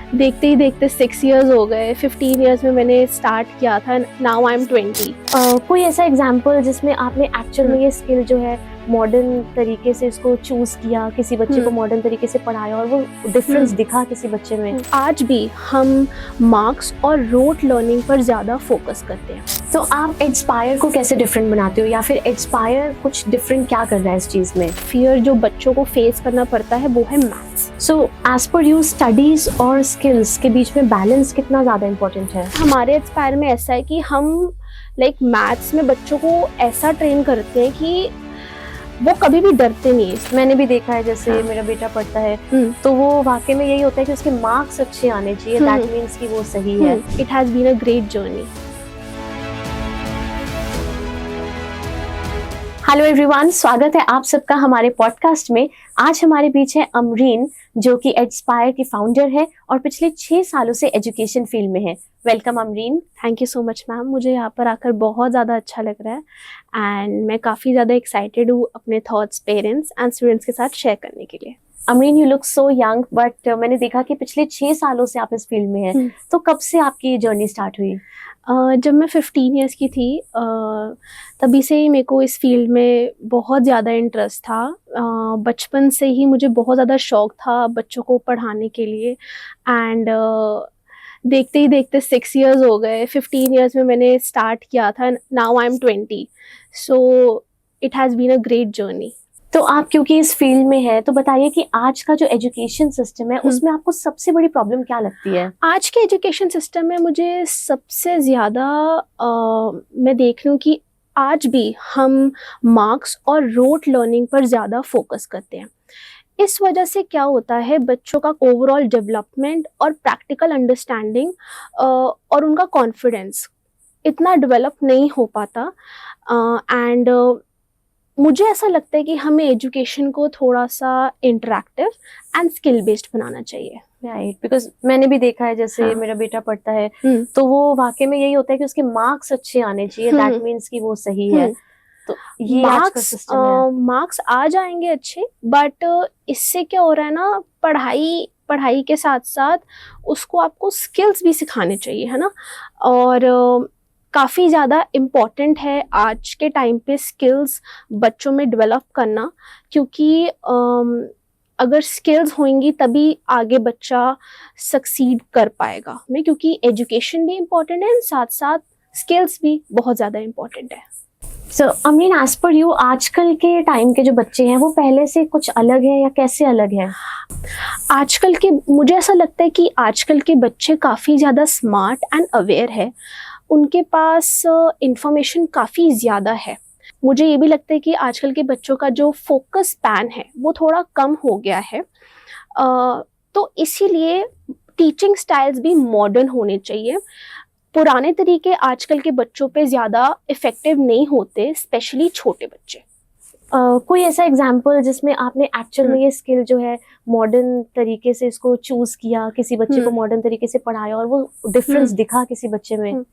देखते ही देखते 6 इयर्स हो गए। 15 इयर्स में मैंने स्टार्ट किया था, नाउ आई एम 20। कोई ऐसा एग्जाम्पल जिसमें आपने एक्चुअल में ये स्किल जो है मॉडर्न तरीके से इसको चूज किया, किसी बच्चे को मॉडर्न तरीके से पढ़ाया और वो डिफरेंस दिखा किसी बच्चे में? आज भी हम मार्क्स और रोट लर्निंग पर ज़्यादा फोकस करते हैं। तो आप एडस्पायर को कैसे डिफरेंट बनाते हो, या फिर एडस्पायर कुछ डिफरेंट क्या कर रहा है इस चीज में? फियर जो बच्चों को फेस करना पड़ता है वो है maths. So as per you, studies और स्किल्स के बीच में बैलेंस कितना ज्यादा इम्पोर्टेंट है? हमारे एडस्पायर में ऐसा है कि हम मैथ्स में बच्चों को ऐसा ट्रेन करते हैं कि वो कभी भी डरते नहीं है। मैंने भी देखा है, जैसे मेरा बेटा पढ़ता है तो वो वाकई में यही होता है कि उसके मार्क्स अच्छे आने चाहिए, दैट मीन्स कि वो सही है। It has been a great journey. Hello everyone, स्वागत है आप सबका हमारे पॉडकास्ट में। आज हमारे बीच है अमरीन, जो कि एडस्पायर की फाउंडर है और पिछले 6 सालों से एजुकेशन फील्ड में है। Welcome Amreen. Thank you so much ma'am, मुझे यहाँ पर आकर बहुत ज़्यादा अच्छा लग रहा है एंड मैं काफ़ी ज़्यादा एक्साइटेड हूँ अपने थॉट्स पेरेंट्स एंड स्टूडेंट्स के साथ शेयर करने के लिए। Amreen, you look so young, but मैंने देखा कि पिछले 6 सालों से आप इस फील्ड में हैं। तो कब से आपकी जर्नी स्टार्ट हुई? जब मैं 15 इयर्स की थी तभी से ही मेरे को इस फील्ड में बहुत ज़्यादा इंटरेस्ट था। बचपन से ही मुझे बहुत ज़्यादा शौक था बच्चों को पढ़ाने के लिए एंड देखते ही देखते 6 इयर्स हो गए। 15 इयर्स में मैंने स्टार्ट किया था, now I am 20। So it has been a great journey. तो आप क्योंकि इस फील्ड में है, तो बताइए कि आज का जो एजुकेशन सिस्टम है उसमें आपको सबसे बड़ी प्रॉब्लम क्या लगती है? आज के एजुकेशन सिस्टम में मुझे सबसे ज़्यादा मैं देख रही हूँ कि आज भी हम मार्क्स और रोट लर्निंग पर ज़्यादा फोकस करते हैं। इस वजह से क्या होता है, बच्चों का ओवरऑल डेवलपमेंट और प्रैक्टिकल अंडरस्टैंडिंग और उनका कॉन्फिडेंस इतना डेवलप नहीं हो पाता एंड मुझे ऐसा लगता है कि हमें एजुकेशन को थोड़ा सा इंटरैक्टिव एंड स्किल बेस्ड बनाना चाहिए। राइट, बिकॉज मैंने भी देखा है, जैसे मेरा बेटा पढ़ता है तो वो वाकई में यही होता है कि उसके मार्क्स अच्छे आने चाहिए, दैट मीन्स कि वो सही है। तो ये आज का सिस्टम है। मार्क्स आ जाएंगे अच्छे, बट इससे क्या हो रहा है ना, पढ़ाई के साथ साथ उसको आपको स्किल्स भी सिखाने चाहिए, है ना। और काफ़ी ज़्यादा इम्पॉर्टेंट है आज के टाइम पे स्किल्स बच्चों में डेवलप करना, क्योंकि अगर स्किल्स होंगी तभी आगे बच्चा सक्सीड कर पाएगा में, क्योंकि एजुकेशन भी इम्पॉर्टेंट है साथ साथ स्किल्स भी बहुत ज़्यादा इम्पॉर्टेंट है। सो अमीन, एज पर यू, आजकल के टाइम के जो बच्चे हैं वो पहले से कुछ अलग है या कैसे अलग है? आजकल के, मुझे ऐसा लगता है कि आजकल के बच्चे काफ़ी ज़्यादा स्मार्ट एंड अवेयर है, उनके पास इंफॉर्मेशन काफ़ी ज़्यादा है। मुझे ये भी लगता है कि आजकल के बच्चों का जो फोकस स्पैन है वो थोड़ा कम हो गया है, तो इसीलिए टीचिंग स्टाइल्स भी मॉडर्न होने चाहिए। पुराने तरीके आजकल के बच्चों पे ज़्यादा इफ़ेक्टिव नहीं होते, स्पेशली छोटे बच्चे। कोई ऐसा एग्जाम्पल जिसमें आपने एक्चुअल में ये स्किल जो है मॉडर्न तरीके से इसको चूज किया, किसी बच्चे को मॉडर्न तरीके से पढ़ाया और वो डिफरेंस दिखा किसी बच्चे में?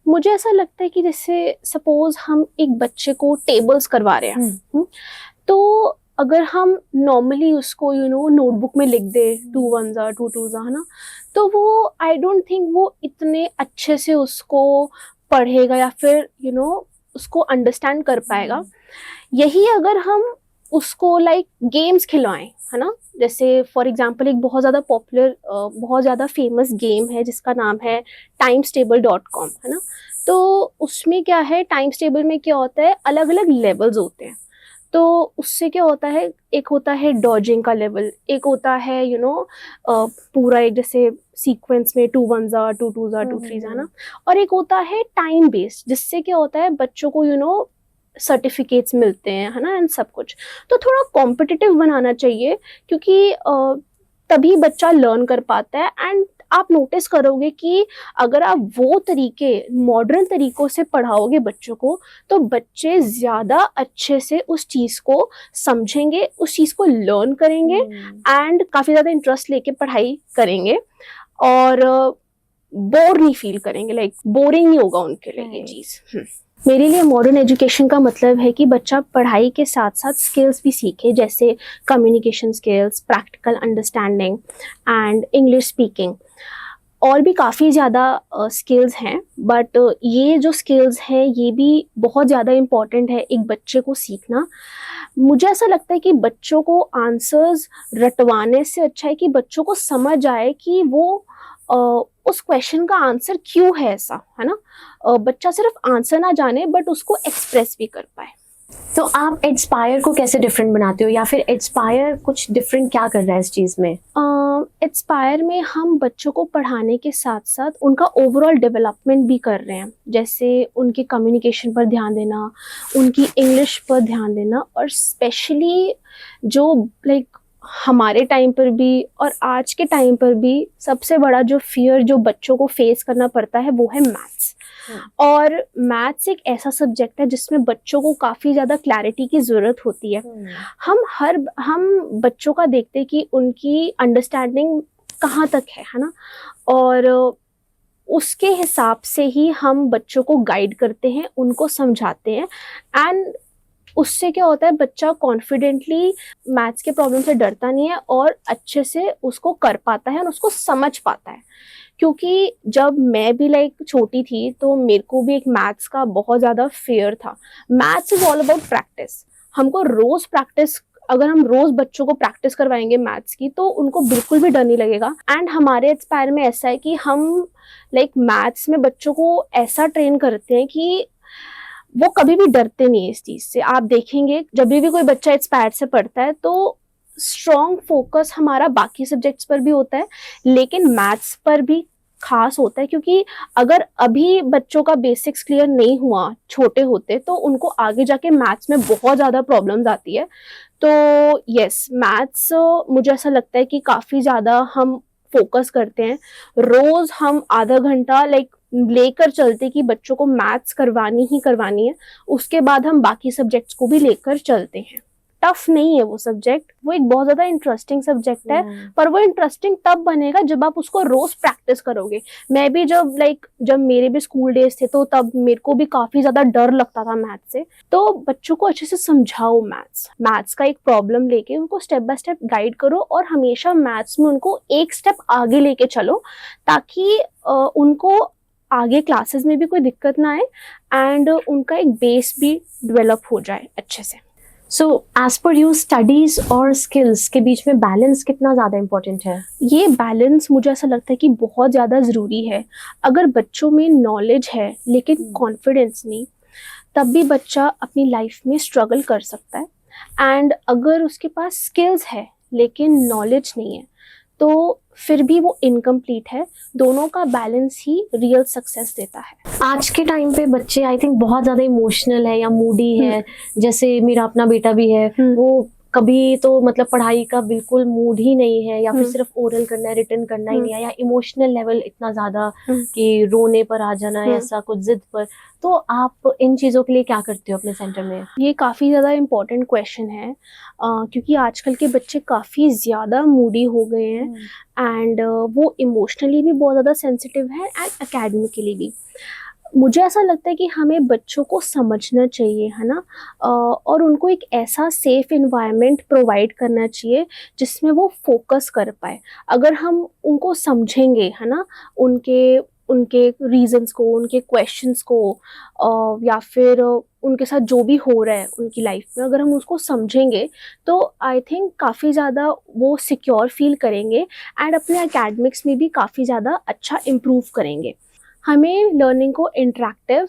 मुझे ऐसा लगता है कि जैसे सपोज हम एक बच्चे को टेबल्स करवा रहे हैं, तो अगर हम नॉर्मली उसको नोटबुक में लिख दे 2 1 2 2, है ना, तो वो आई डोंट थिंक वो इतने अच्छे से उसको पढ़ेगा या फिर उसको अंडरस्टैंड कर पाएगा। यही अगर हम उसको गेम्स खिलाएं, है ना, जैसे फॉर एग्जांपल एक बहुत ज़्यादा पॉपुलर बहुत ज़्यादा फेमस गेम है जिसका नाम है timestable.com, है ना। तो उसमें क्या है, टाइम्स टेबल में क्या होता है, अलग अलग लेवल्स होते हैं। तो उससे क्या होता है, एक होता है डॉजिंग का लेवल, एक होता है पूरा एक जैसे सीक्वेंस में 2 1 2 2 2 3, है ना, और एक होता है टाइम बेस्ड, जिससे क्या होता है बच्चों को सर्टिफिकेट्स मिलते हैं, है ना, एंड सब कुछ। तो थोड़ा कॉम्पिटिटिव बनाना चाहिए, क्योंकि तभी बच्चा लर्न कर पाता है। एंड आप नोटिस करोगे कि अगर आप वो तरीके मॉडर्न तरीकों से पढ़ाओगे बच्चों को, तो बच्चे ज़्यादा अच्छे से उस चीज़ को समझेंगे, उस चीज़ को लर्न करेंगे एंड काफ़ी ज़्यादा इंटरेस्ट लेके पढ़ाई करेंगे और बोर नहीं फील करेंगे, बोरिंग नहीं होगा उनके लिए ये चीज़। मेरे लिए मॉडर्न एजुकेशन का मतलब है कि बच्चा पढ़ाई के साथ साथ स्किल्स भी सीखे, जैसे communication skills, practical understanding and English speaking. और भी काफ़ी ज़्यादा स्किल्स हैं, बट ये जो स्किल्स हैं ये भी बहुत ज़्यादा इम्पॉर्टेंट है एक बच्चे को सीखना। मुझे ऐसा लगता है कि बच्चों को आंसर्स रटवाने से अच्छा है कि बच्चों को समझ आए कि वो उस क्वेश्चन का आंसर क्यों है, ऐसा है ना। बच्चा सिर्फ आंसर ना जाने बट उसको एक्सप्रेस भी कर पाए। तो आप एडस्पायर को कैसे डिफरेंट बनाते हो, या फिर एडस्पायर कुछ डिफरेंट क्या कर रहा है इस चीज में? एडस्पायर में हम बच्चों को पढ़ाने के साथ साथ उनका ओवरऑल डेवलपमेंट भी कर रहे हैं, जैसे उनके कम्युनिकेशन पर ध्यान देना, उनकी इंग्लिश पर ध्यान देना, और स्पेशली जो लाइक हमारे टाइम पर भी और आज के टाइम पर भी सबसे बड़ा जो फियर जो बच्चों को फेस करना पड़ता है वो है मैथ्स। और मैथ्स एक ऐसा सब्जेक्ट है जिसमें बच्चों को काफ़ी ज़्यादा क्लैरिटी की ज़रूरत होती है। हम बच्चों का देखते हैं कि उनकी अंडरस्टैंडिंग कहाँ तक है ना, और उसके हिसाब से ही हम बच्चों को गाइड करते हैं, उनको समझाते हैं, एंड उससे क्या होता है, बच्चा कॉन्फिडेंटली मैथ्स के प्रॉब्लम से डरता नहीं है और अच्छे से उसको कर पाता है और उसको समझ पाता है। क्योंकि जब मैं भी लाइक छोटी थी तो मेरे को भी एक मैथ्स का बहुत ज़्यादा फियर था। Maths is all about practice. हमको रोज प्रैक्टिस, अगर हम रोज बच्चों को प्रैक्टिस करवाएंगे मैथ्स की तो उनको बिल्कुल भी डर नहीं लगेगा। एंड हमारे इंस्पायर में ऐसा है कि हम लाइक मैथ्स में बच्चों को ऐसा ट्रेन करते हैं कि वो कभी भी डरते नहीं है इस चीज से। आप देखेंगे जब भी कोई बच्चा इंस्पायर से पढ़ता है तो स्ट्रॉन्ग फोकस हमारा बाकी सब्जेक्ट्स पर भी होता है, लेकिन मैथ्स पर भी खास होता है, क्योंकि अगर अभी बच्चों का बेसिक्स क्लियर नहीं हुआ छोटे होते तो उनको आगे जाके मैथ्स में बहुत ज़्यादा प्रॉब्लम्स आती है। तो यस, मैथ्स मुझे ऐसा लगता है कि काफ़ी ज़्यादा हम फोकस करते हैं। रोज़ हम आधा घंटा लाइक लेकर चलते कि बच्चों को मैथ्स करवानी ही करवानी है, उसके बाद हम बाकी सब्जेक्ट्स को भी लेकर चलते हैं। टफ नहीं है वो सब्जेक्ट, वो एक बहुत ज्यादा इंटरेस्टिंग सब्जेक्ट है, पर वो इंटरेस्टिंग तब बनेगा जब आप उसको रोज प्रैक्टिस करोगे। मैं भी जब मेरे भी स्कूल डेज थे तो तब मेरे को भी काफी ज्यादा डर लगता था मैथ्स से। तो बच्चों को अच्छे से समझाओ, मैथ्स का एक प्रॉब्लम लेके उनको स्टेप बाय स्टेप गाइड करो और हमेशा मैथ्स में उनको एक स्टेप आगे लेके चलो, ताकि उनको आगे क्लासेस में भी कोई दिक्कत ना आए एंड उनका एक बेस भी डेवलप हो जाए अच्छे से। So as per you, studies और स्किल्स के बीच में बैलेंस कितना ज़्यादा इम्पोर्टेंट है? ये बैलेंस मुझे ऐसा लगता है कि बहुत ज़्यादा ज़रूरी है। अगर बच्चों में नॉलेज है लेकिन कॉन्फिडेंस नहीं, तब भी बच्चा अपनी लाइफ में स्ट्रगल कर सकता है। एंड अगर उसके पास स्किल्स है लेकिन नॉलेज नहीं है तो फिर भी वो इनकम्प्लीट है। दोनों का बैलेंस ही रियल सक्सेस देता है। आज के टाइम पे बच्चे आई थिंक बहुत ज्यादा इमोशनल है या मूडी है। जैसे मेरा अपना बेटा भी है, वो कभी तो मतलब पढ़ाई का बिल्कुल मूड ही नहीं है, या फिर सिर्फ ओरल करना है, रिटर्न करना ही नहीं है, या इमोशनल लेवल इतना ज्यादा कि रोने पर आ जाना है, ऐसा कुछ जिद पर। तो आप इन चीज़ों के लिए क्या करते हो अपने सेंटर में? ये काफ़ी ज़्यादा इम्पोर्टेंट क्वेश्चन है, क्योंकि आजकल के बच्चे काफ़ी ज़्यादा मूडी हो गए हैं एंड वो इमोशनली भी बहुत ज़्यादा सेंसिटिव है एंड एकेडमिकली भी। मुझे ऐसा लगता है कि हमें बच्चों को समझना चाहिए, है ना, और उनको एक ऐसा सेफ एनवायरनमेंट प्रोवाइड करना चाहिए जिसमें वो फोकस कर पाए। अगर हम उनको समझेंगे, है ना, उनके रीजंस को, उनके क्वेश्चंस को, या फिर उनके साथ जो भी हो रहा है उनकी लाइफ में, अगर हम उसको समझेंगे तो आई थिंक काफ़ी ज़्यादा वो सिक्योर फील करेंगे एंड अपने एकेडमिक्स में भी काफ़ी ज़्यादा अच्छा इम्प्रूव करेंगे। हमें लर्निंग को इंटरेक्टिव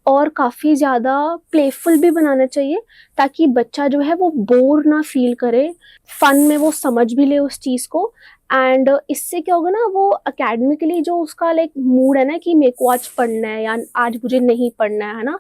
और काफ़ी ज़्यादा प्लेफुल भी बनाना चाहिए, ताकि बच्चा जो है वो बोर ना फील करे, फन में वो समझ भी ले उस चीज़ को। एंड इससे क्या होगा ना, वो एकेडमिकली जो उसका लाइक मूड है ना कि मेरे को आज पढ़ना है या आज मुझे नहीं पढ़ना है ना,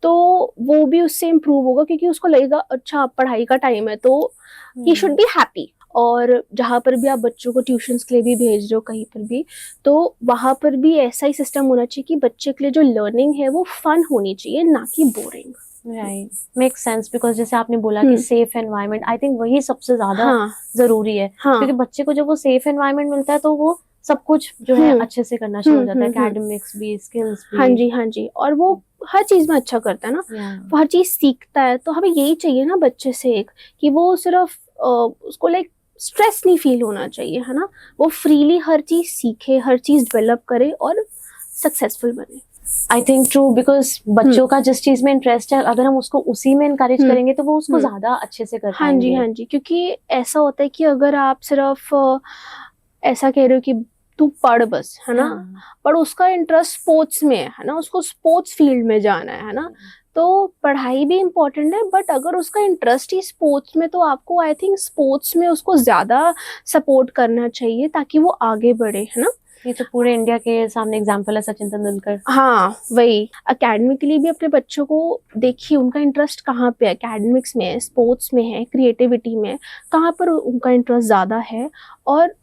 तो वो भी उससे इम्प्रूव होगा, क्योंकि उसको लगेगा अच्छा पढ़ाई का टाइम है तो ही शुड बी हैप्पी। और जहाँ पर भी आप बच्चों को ट्यूशन्स के लिए भी भेज रहे हो कहीं पर भी, तो वहाँ पर भी ऐसा ही सिस्टम होना चाहिए कि बच्चे के लिए जो लर्निंग है वो फन होनी चाहिए, ना कि boring. Right, make sense. Because जैसे आपने बोला कि सेफ एनवायरनमेंट, आई थिंक वही सबसे ज्यादा जरूरी है। क्योंकि बच्चे को जब वो सेफ एनवायरनमेंट मिलता है तो वो सब कुछ जो है अच्छे से करना शुरू हो जाता है, एकेडमिक्स भी, स्किल्स भी। हाँ जी, और वो हर चीज में अच्छा करता है ना, वो हर चीज सीखता है। तो हमें यही चाहिए ना बच्चे से एक, कि वो सिर्फ उसको लाइक स्ट्रेस नहीं फील होना चाहिए, है ना, वो फ्रीली हर चीज सीखे, हर चीज डेवलप करे और सक्सेसफुल बने। आई थिंक ट्रू, बिकॉज बच्चों का जिस चीज में इंटरेस्ट है अगर हम उसको उसी में इनकरेज करेंगे तो वो उसको ज्यादा अच्छे से कर हाँ जी, पाएंगे। हाँ जी, क्योंकि ऐसा होता है कि अगर आप सिर्फ ऐसा कह रहे हो कि तू पढ़ बस, है ना, पर उसका इंटरेस्ट स्पोर्ट्स में है ना, उसको स्पोर्ट्स फील्ड में जाना है ना, तो पढ़ाई भी इम्पोर्टेंट है, बट अगर उसका इंटरेस्ट ही स्पोर्ट्स में, तो आपको आई थिंक स्पोर्ट्स में उसको ज्यादा सपोर्ट करना चाहिए ताकि वो आगे बढ़े, है ना। ये तो पूरे इंडिया के सामने एग्जांपल है, सचिन तेंदुलकर। हाँ वही, एकेडमिकली भी अपने बच्चों को देखिए उनका इंटरेस्ट कहाँ पे है, एकेडमिक्स में है, स्पोर्ट्स में है, क्रिएटिविटी में, कहाँ पर उनका इंटरेस्ट ज़्यादा है, और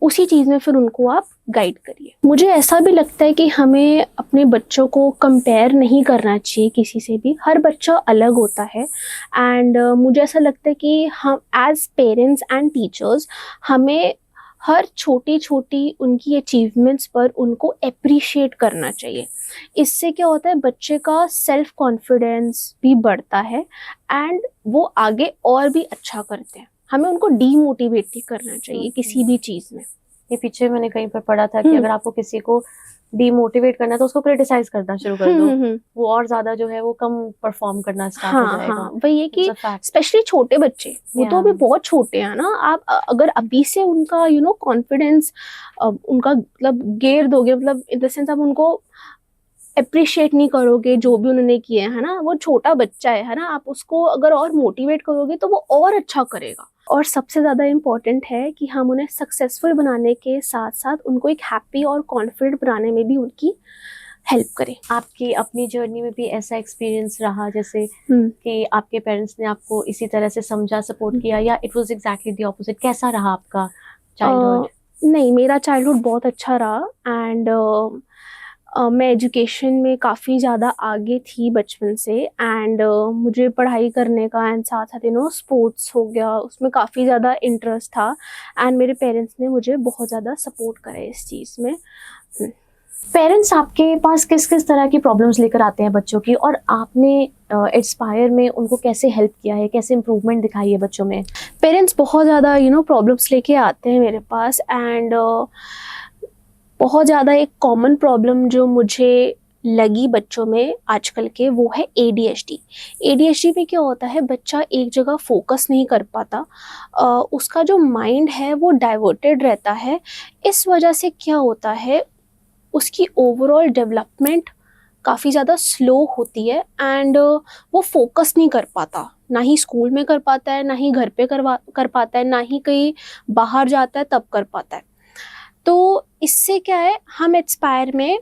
उसी चीज़ में फिर उनको आप गाइड करिए। मुझे ऐसा भी लगता है कि हमें अपने बच्चों को कंपेयर नहीं करना चाहिए किसी से भी, हर बच्चा अलग होता है। एंड मुझे ऐसा लगता है कि हम एज पेरेंट्स एंड टीचर्स हमें हर छोटी छोटी उनकी अचीवमेंट्स पर उनको अप्रिशिएट करना चाहिए। इससे क्या होता है, बच्चे का सेल्फ कॉन्फिडेंस भी बढ़ता है एंड वो आगे और भी अच्छा करते हैं। हमें उनको डीमोटिवेट नहीं करना चाहिए किसी भी चीज में। ये पीछे मैंने कहीं पर पढ़ा था कि अगर आपको किसी को डीमोटिवेट करना है तो उसको क्रिटिसाइज करना शुरू कर दो, वो और ज्यादा जो है वो कम परफॉर्म करना स्टार्ट हो जाएगा। हाँ, वही है कि स्पेशली छोटे बच्चे, वो तो अभी बहुत छोटे हैं ना, आप अगर अभी से उनका कॉन्फिडेंस उनका मतलब गेर दोगे, मतलब इन द सेंस आप उनको अप्रिशिएट नहीं करोगे जो भी उन्होंने किए है ना, वो छोटा बच्चा है ना, आप उसको अगर और मोटिवेट करोगे तो वो और अच्छा करेगा। और सबसे ज़्यादा इम्पॉर्टेंट है कि हम उन्हें सक्सेसफुल बनाने के साथ साथ उनको एक हैप्पी और कॉन्फिडेंट बनाने में भी उनकी हेल्प करें। आपकी अपनी जर्नी में भी ऐसा एक्सपीरियंस रहा जैसे कि आपके पेरेंट्स ने आपको इसी तरह से समझा, सपोर्ट किया, या it was exactly the opposite? कैसा रहा आपका चाइल्डहुड? नहीं, मेरा चाइल्डहुड बहुत अच्छा रहा एंड मैं एजुकेशन में काफ़ी ज़्यादा आगे थी बचपन से एंड मुझे पढ़ाई करने का एंड साथ साथ स्पोर्ट्स हो गया, उसमें काफ़ी ज़्यादा इंटरेस्ट था एंड मेरे पेरेंट्स ने मुझे बहुत ज़्यादा सपोर्ट करा इस चीज़ में। पेरेंट्स आपके पास किस किस तरह की प्रॉब्लम्स लेकर आते हैं बच्चों की, और आपने इंस्पायर में उनको कैसे हेल्प किया है, कैसे इम्प्रूवमेंट दिखाई है बच्चों में? पेरेंट्स बहुत ज़्यादा प्रॉब्लम्स लेके आते हैं मेरे पास एंड बहुत ज़्यादा एक कॉमन प्रॉब्लम जो मुझे लगी बच्चों में आजकल के, वो है ADHD। ADHD में क्या होता है, बच्चा एक जगह फोकस नहीं कर पाता, उसका जो माइंड है वो डाइवर्टेड रहता है। इस वजह से क्या होता है, उसकी ओवरऑल डेवलपमेंट काफ़ी ज़्यादा स्लो होती है एंड वो फोकस नहीं कर पाता, ना ही स्कूल में कर पाता है, ना ही घर पे कर पाता है, ना ही कहीं बाहर जाता है तब कर पाता है। तो इससे क्या है, हम इंस्पायर में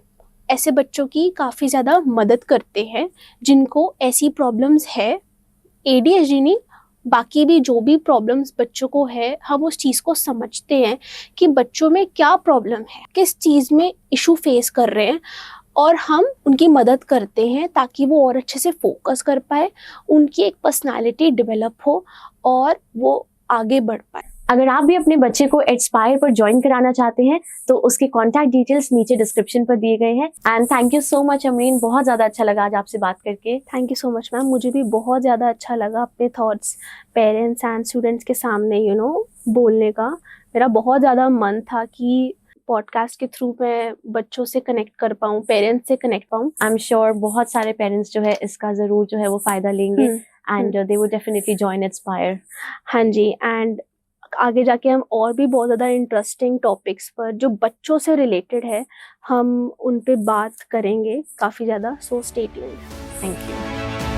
ऐसे बच्चों की काफ़ी ज़्यादा मदद करते हैं जिनको ऐसी प्रॉब्लम्स है, ADHD नहीं, बाकी भी जो भी प्रॉब्लम्स बच्चों को है, हम उस चीज़ को समझते हैं कि बच्चों में क्या प्रॉब्लम है, किस चीज़ में इशू फेस कर रहे हैं, और हम उनकी मदद करते हैं ताकि वो और अच्छे से फोकस कर पाए, उनकी एक पर्सनालिटी डेवलप हो और वो आगे बढ़ पाए। अगर आप भी अपने बच्चे को इंस्पायर पर ज्वाइन कराना चाहते हैं तो उसके कॉन्टैक्ट डिटेल्स नीचे डिस्क्रिप्शन पर दिए गए हैं। And thank you so much Amreen, बहुत ज़्यादा अच्छा लगा आज आपसे बात करके। Thank you so much ma'am, मुझे भी बहुत ज़्यादा अच्छा लगा अपने थॉट्स पेरेंट्स एंड स्टूडेंट्स के सामने बोलने का। मेरा बहुत ज़्यादा मन था कि पॉडकास्ट के थ्रू मैं बच्चों से कनेक्ट कर पाऊँ, पेरेंट्स से कनेक्ट पाऊँ। आई एम श्योर बहुत सारे पेरेंट्स जो है इसका ज़रूर जो है वो फ़ायदा लेंगे and they will definitely join inspire. हाँ जी, एंड आगे जाके हम और भी बहुत ज़्यादा इंटरेस्टिंग टॉपिक्स पर जो बच्चों से रिलेटेड है, हम उन पे बात करेंगे काफ़ी ज़्यादा। So stay tuned. Thank you.